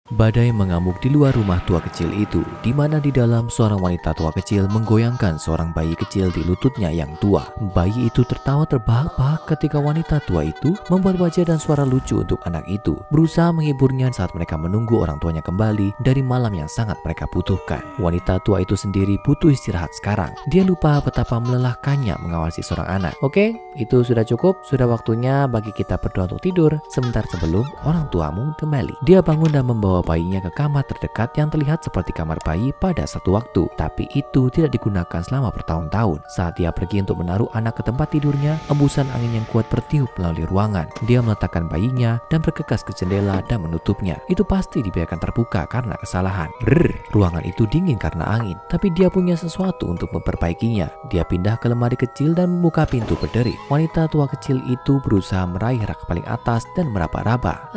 Badai mengamuk di luar rumah tua kecil itu, di mana di dalam seorang wanita tua kecil menggoyangkan seorang bayi kecil di lututnya yang tua. Bayi itu tertawa terbahak-bahak ketika wanita tua itu membuat wajah dan suara lucu untuk anak itu, berusaha menghiburnya saat mereka menunggu orang tuanya kembali dari malam yang sangat mereka butuhkan. Wanita tua itu sendiri butuh istirahat sekarang. Dia lupa betapa melelahkannya mengawasi seorang anak. Oke, itu sudah cukup. Sudah waktunya bagi kita berdoa untuk tidur sebentar sebelum orang tuamu kembali. Dia bangun dan membawa bayinya ke kamar terdekat yang terlihat seperti kamar bayi pada satu waktu, tapi itu tidak digunakan selama bertahun-tahun. Saat dia pergi untuk menaruh anak ke tempat tidurnya, embusan angin yang kuat bertiup melalui ruangan. Dia meletakkan bayinya dan bergegas ke jendela dan menutupnya. Itu pasti dibiarkan terbuka karena kesalahan. Ruangan itu dingin karena angin, tapi dia punya sesuatu untuk memperbaikinya. Dia pindah ke lemari kecil dan membuka pintu berderi. Wanita tua kecil itu berusaha meraih rak paling atas dan meraba-raba.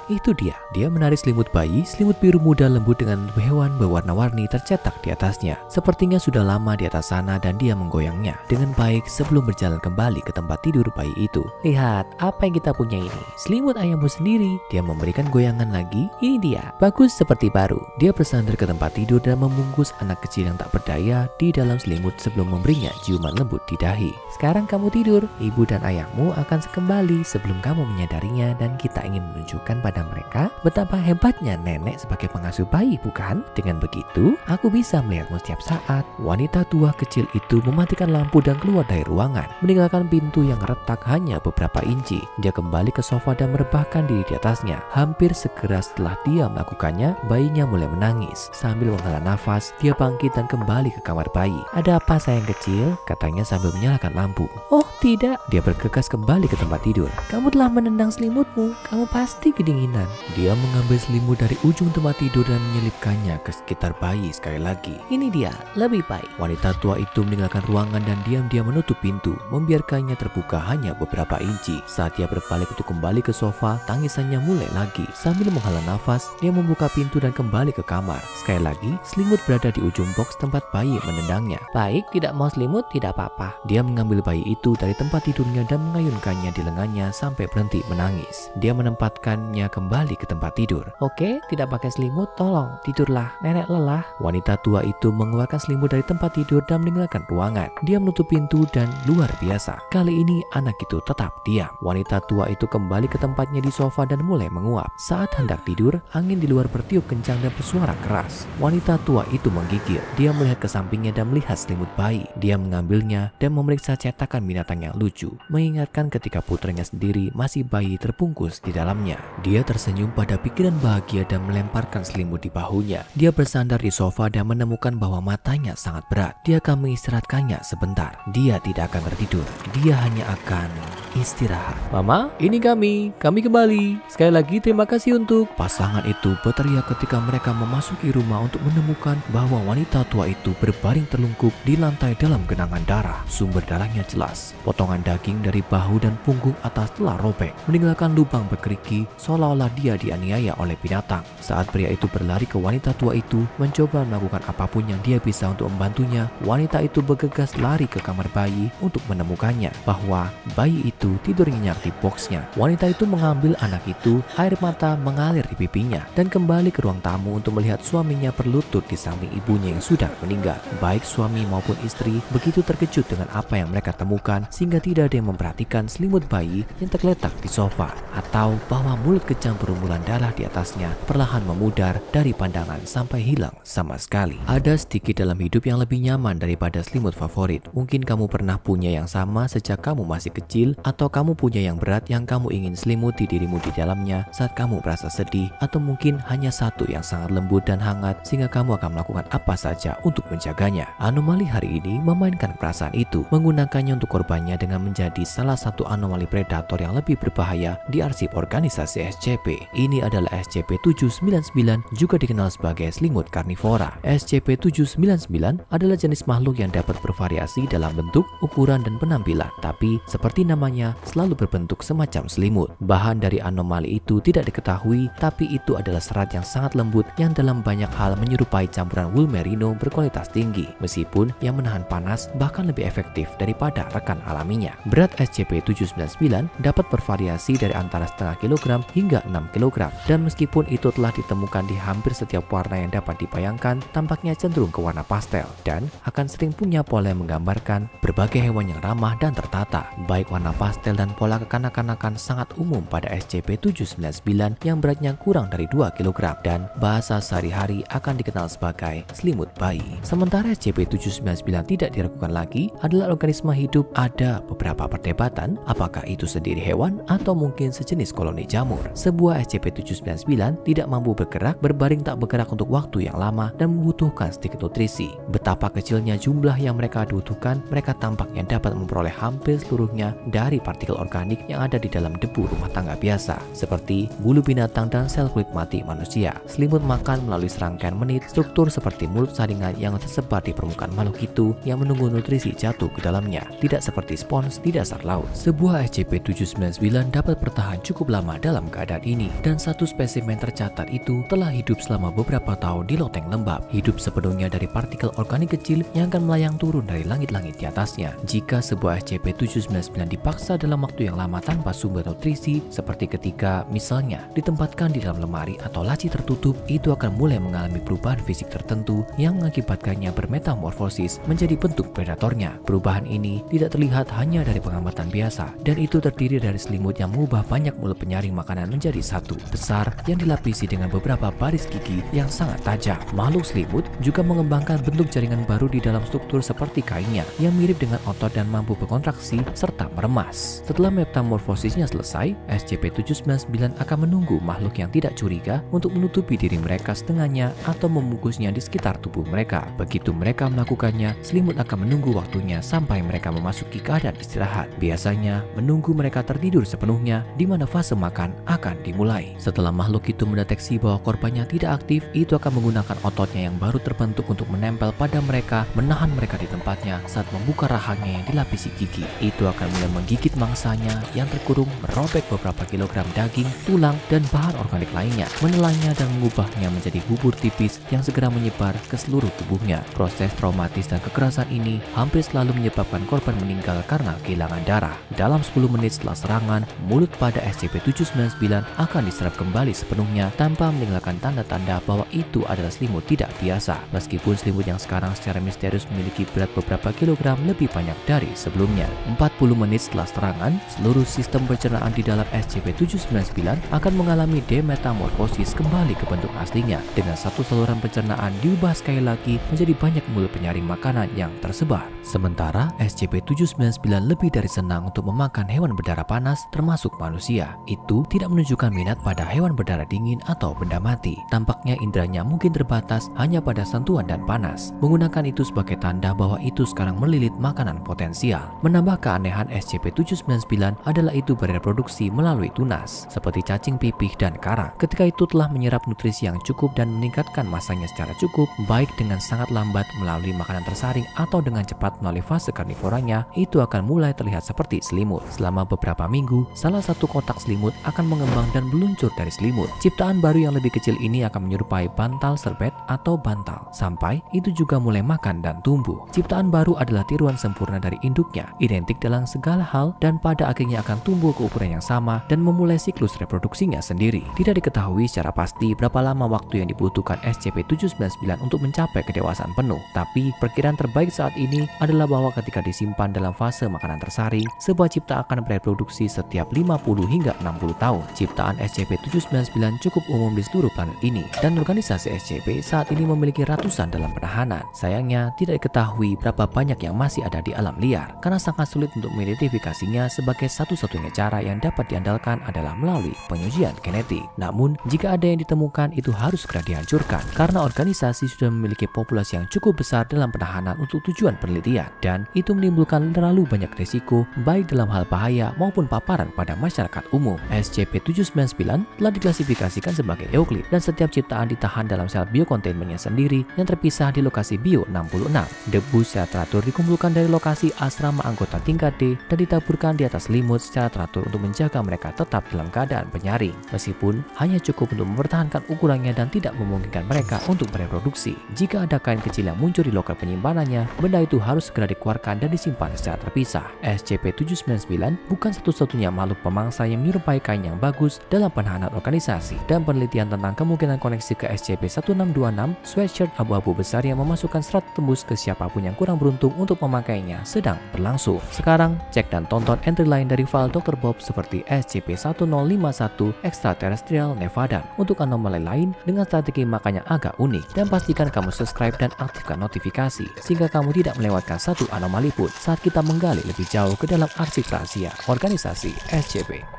Itu dia. Dia menarik selimut bayi. Selimut biru muda lembut dengan hewan berwarna-warni tercetak di atasnya. Sepertinya sudah lama di atas sana dan dia menggoyangnya dengan baik sebelum berjalan kembali ke tempat tidur bayi itu. Lihat, apa yang kita punya ini? Selimut ayahmu sendiri. Dia memberikan goyangan lagi. Ini dia. Bagus seperti baru. Dia bersandar ke tempat tidur dan membungkus anak kecil yang tak berdaya di dalam selimut sebelum memberinya ciuman lembut di dahi. Sekarang kamu tidur. Ibu dan ayahmu akan kembali sebelum kamu menyadarinya, dan kita ingin menunjukkan pada mereka betapa hebatnya nenek sebagai pengasuh bayi, bukan? Dengan begitu, aku bisa melihatmu setiap saat. Wanita tua kecil itu mematikan lampu dan keluar dari ruangan, meninggalkan pintu yang retak hanya beberapa inci. Dia kembali ke sofa dan merebahkan diri di atasnya. Hampir segera setelah dia melakukannya, bayinya mulai menangis. Sambil menghela nafas, dia bangkit dan kembali ke kamar bayi. Ada apa sayang kecil? Katanya sambil menyalakan lampu. Oh tidak, dia bergegas kembali ke tempat tidur. Kamu telah menendang selimutmu. Kamu pasti kedinginan. Dia mengambil selimut dari ujung tempat tidur dan menyelipkannya ke sekitar bayi sekali lagi. Ini dia, lebih baik. Wanita tua itu meninggalkan ruangan dan diam-diam menutup pintu, membiarkannya terbuka hanya beberapa inci. Saat dia berbalik untuk kembali ke sofa, tangisannya mulai lagi. Sambil menghela nafas, dia membuka pintu dan kembali ke kamar. Sekali lagi, selimut berada di ujung box tempat bayi menendangnya. Baik, tidak mau selimut, tidak apa-apa. Dia mengambil bayi itu dari tempat tidurnya dan mengayunkannya di lengannya sampai berhenti menangis. Dia menempatkannya kembali ke tempat tidur. Oke, tidak pakai selimut, tolong tidurlah, nenek lelah. Wanita tua itu mengeluarkan selimut dari tempat tidur dan meninggalkan ruangan. Dia menutup pintu dan luar biasa, kali ini anak itu tetap diam. Wanita tua itu kembali ke tempatnya di sofa dan mulai menguap. Saat hendak tidur, angin di luar bertiup kencang dan bersuara keras. Wanita tua itu menggigil. Dia melihat ke sampingnya dan melihat selimut bayi. Dia mengambilnya dan memeriksa cetakan binatang yang lucu, mengingatkan ketika putranya sendiri masih bayi terbungkus di dalamnya. Dia tersenyum pada pikiran bahagia dan melemparkan selimut di bahunya. Dia bersandar di sofa dan menemukan bahwa matanya sangat berat. Dia akan mengistirahatkannya sebentar. Dia tidak akan tertidur. Dia hanya akan istirahat. Mama, ini kami kembali. Sekali lagi terima kasih untuk... Pasangan itu berteriak ketika mereka memasuki rumah untuk menemukan bahwa wanita tua itu berbaring terlungkup di lantai dalam genangan darah. Sumber darahnya jelas. Potongan daging dari bahu dan punggung atas telah robek, meninggalkan lubang berkeriki seolah-olah dia dianiaya oleh binatang. Saat pria itu berlari ke wanita tua itu, mencoba melakukan apapun yang dia bisa untuk membantunya, wanita itu bergegas lari ke kamar bayi untuk menemukannya bahwa bayi itu tidur nyenyak di boxnya. Wanita itu mengambil anak itu, air mata mengalir di pipinya, dan kembali ke ruang tamu untuk melihat suaminya berlutut di samping ibunya yang sudah meninggal. Baik suami maupun istri begitu terkejut dengan apa yang mereka temukan sehingga tidak ada yang memperhatikan selimut bayi yang tergeletak di sofa, atau bahwa mulut kejang berumuran darah di atasnya perlahan memudar dari pandangan sampai hilang sama sekali. Ada sedikit dalam hidup yang lebih nyaman daripada selimut favorit. Mungkin kamu pernah punya yang sama sejak kamu masih kecil, atau kamu punya yang berat yang kamu ingin selimuti dirimu di dalamnya saat kamu merasa sedih, atau mungkin hanya satu yang sangat lembut dan hangat sehingga kamu akan melakukan apa saja untuk menjaganya. Anomali hari ini memainkan perasaan itu, menggunakannya untuk korbannya dengan menjadi salah satu anomali predator yang lebih berbahaya di arsip organisasi SCP. Ini adalah SCP-799, juga dikenal sebagai selimut karnivora. SCP-799 adalah jenis makhluk yang dapat bervariasi dalam bentuk, ukuran, dan penampilan. Tapi seperti namanya dalamnya selalu berbentuk semacam selimut. Bahan dari anomali itu tidak diketahui, tapi itu adalah serat yang sangat lembut yang dalam banyak hal menyerupai campuran wool merino berkualitas tinggi, meskipun yang menahan panas bahkan lebih efektif daripada rekan alaminya. Berat SCP-799 dapat bervariasi dari antara setengah kilogram hingga 6 kg, dan meskipun itu telah ditemukan di hampir setiap warna yang dapat dibayangkan, tampaknya cenderung ke warna pastel dan akan sering punya pola yang menggambarkan berbagai hewan yang ramah dan tertata. Baik warna pastel dan pola kekanak-kanakan sangat umum pada SCP-799 yang beratnya kurang dari 2 kg dan bahasa sehari-hari akan dikenal sebagai selimut bayi. Sementara SCP-799 tidak diragukan lagi adalah organisme hidup, ada beberapa perdebatan apakah itu sendiri hewan atau mungkin sejenis koloni jamur. Sebuah SCP-799 tidak mampu bergerak, berbaring tak bergerak untuk waktu yang lama dan membutuhkan sedikit nutrisi. Betapa kecilnya jumlah yang mereka butuhkan, mereka tampaknya dapat memperoleh hampir seluruhnya dari partikel organik yang ada di dalam debu rumah tangga biasa, seperti bulu binatang dan sel kulit mati manusia. Selimut makan melalui serangkaian menit, struktur seperti mulut saringan yang tersebar di permukaan makhluk itu yang menunggu nutrisi jatuh ke dalamnya, tidak seperti spons di dasar laut. Sebuah SCP-799 dapat bertahan cukup lama dalam keadaan ini, dan satu spesimen tercatat itu telah hidup selama beberapa tahun di loteng lembab, hidup sepenuhnya dari partikel organik kecil yang akan melayang turun dari langit-langit di atasnya. Jika sebuah SCP-799 dipaksa dalam waktu yang lama tanpa sumber nutrisi, seperti ketika misalnya ditempatkan di dalam lemari atau laci tertutup, itu akan mulai mengalami perubahan fisik tertentu yang mengakibatkannya bermetamorfosis menjadi bentuk predatornya. Perubahan ini tidak terlihat hanya dari pengamatan biasa, dan itu terdiri dari selimut yang mengubah banyak mulut penyaring makanan menjadi satu besar yang dilapisi dengan beberapa baris gigi yang sangat tajam. Makhluk selimut juga mengembangkan bentuk jaringan baru di dalam struktur seperti kainnya yang mirip dengan otot dan mampu berkontraksi serta meremas. Setelah metamorfosisnya selesai, SCP-799 akan menunggu makhluk yang tidak curiga untuk menutupi diri mereka setengahnya atau membungkusnya di sekitar tubuh mereka. Begitu mereka melakukannya, selimut akan menunggu waktunya sampai mereka memasuki keadaan istirahat. Biasanya menunggu mereka tertidur sepenuhnya, di mana fase makan akan dimulai. Setelah makhluk itu mendeteksi bahwa korbannya tidak aktif, itu akan menggunakan ototnya yang baru terbentuk untuk menempel pada mereka, menahan mereka di tempatnya. Saat membuka rahangnya yang dilapisi gigi, itu akan mulai menggigit mangsanya yang terkurung, merobek beberapa kilogram daging, tulang, dan bahan organik lainnya, menelannya dan mengubahnya menjadi bubur tipis yang segera menyebar ke seluruh tubuhnya. Proses traumatis dan kekerasan ini hampir selalu menyebabkan korban meninggal karena kehilangan darah. Dalam 10 menit setelah serangan, mulut pada SCP-799 akan diserap kembali sepenuhnya tanpa meninggalkan tanda-tanda bahwa itu adalah selimut tidak biasa. Meskipun selimut yang sekarang secara misterius memiliki berat beberapa kilogram lebih banyak dari sebelumnya. 40 menit setelah serangan, seluruh sistem pencernaan di dalam SCP-799 akan mengalami demetamorfosis kembali ke bentuk aslinya, dengan satu saluran pencernaan diubah sekali lagi menjadi banyak mulut penyaring makanan yang tersebar. Sementara SCP-799 lebih dari senang untuk memakan hewan berdarah panas termasuk manusia. Itu tidak menunjukkan minat pada hewan berdarah dingin atau benda mati. Tampaknya indranya mungkin terbatas hanya pada sentuhan dan panas, menggunakan itu sebagai tanda bahwa itu sekarang melilit makanan potensial. Menambah keanehan SCP-799 adalah itu bereproduksi melalui tunas, seperti cacing pipih dan karang. Ketika itu telah menyerap nutrisi yang cukup dan meningkatkan masanya secara cukup, baik dengan sangat lambat melalui makanan tersaring atau dengan cepat melalui fase karnivoranya, itu akan mulai terlihat seperti selimut. Selama beberapa minggu, salah satu kotak selimut akan mengembang dan meluncur dari selimut. Ciptaan baru yang lebih kecil ini akan menyerupai bantal serbet atau bantal, sampai itu juga mulai makan dan tumbuh. Ciptaan baru adalah tiruan sempurna dari induknya, identik dalam segala hal, dan pada akhirnya akan tumbuh ke ukuran yang sama dan memulai siklus reproduksinya sendiri. Tidak diketahui secara pasti berapa lama waktu yang dibutuhkan SCP-799 untuk mencapai kedewasaan penuh, tapi perkiraan terbaik saat ini adalah bahwa ketika disimpan dalam fase makanan tersaring, sebuah cipta akan bereproduksi setiap 50 hingga 60 tahun. Ciptaan SCP-799 cukup umum di seluruh planet ini, dan organisasi SCP saat ini memiliki ratusan dalam penahanan. Sayangnya, tidak diketahui berapa banyak yang masih ada di alam liar, karena sangat sulit untuk mengidentifikasinya sebagai satu-satunya cara yang dapat diandalkan adalah melalui pengujian genetik. Namun, jika ada yang ditemukan, itu harus segera dihancurkan, karena organisasi sudah memiliki populasi yang cukup besar dalam penahanan untuk tujuan penelitian, dan itu menimbulkan terlalu banyak risiko, baik dalam hal bahaya maupun paparan pada masyarakat umum. SCP-799 telah diklasifikasikan sebagai Euclid, dan setiap ciptaan ditahan dalam sel biocontainmentnya sendiri yang terpisah di lokasi Bio 66. Debu secara teratur dikumpulkan dari lokasi asrama anggota tingkat D dan ditabur ditaburkan di atas selimut secara teratur untuk menjaga mereka tetap dalam keadaan penyaring, meskipun hanya cukup untuk mempertahankan ukurannya dan tidak memungkinkan mereka untuk bereproduksi. Jika ada kain kecil yang muncul di loker penyimpanannya, benda itu harus segera dikeluarkan dan disimpan secara terpisah. SCP-799 bukan satu-satunya makhluk pemangsa yang menyerupai kain yang bagus dalam penahanan organisasi, dan penelitian tentang kemungkinan koneksi ke SCP-1626, sweatshirt abu-abu besar yang memasukkan serat tembus ke siapapun yang kurang beruntung untuk memakainya, sedang berlangsung. Sekarang, cek dan tonton entry lain dari file Dr. Bob seperti SCP-1051 Extraterrestrial Nevadan untuk anomali lain dengan strategi makanya agak unik, dan pastikan kamu subscribe dan aktifkan notifikasi sehingga kamu tidak melewatkan satu anomali pun saat kita menggali lebih jauh ke dalam arsip rahasia organisasi SCP.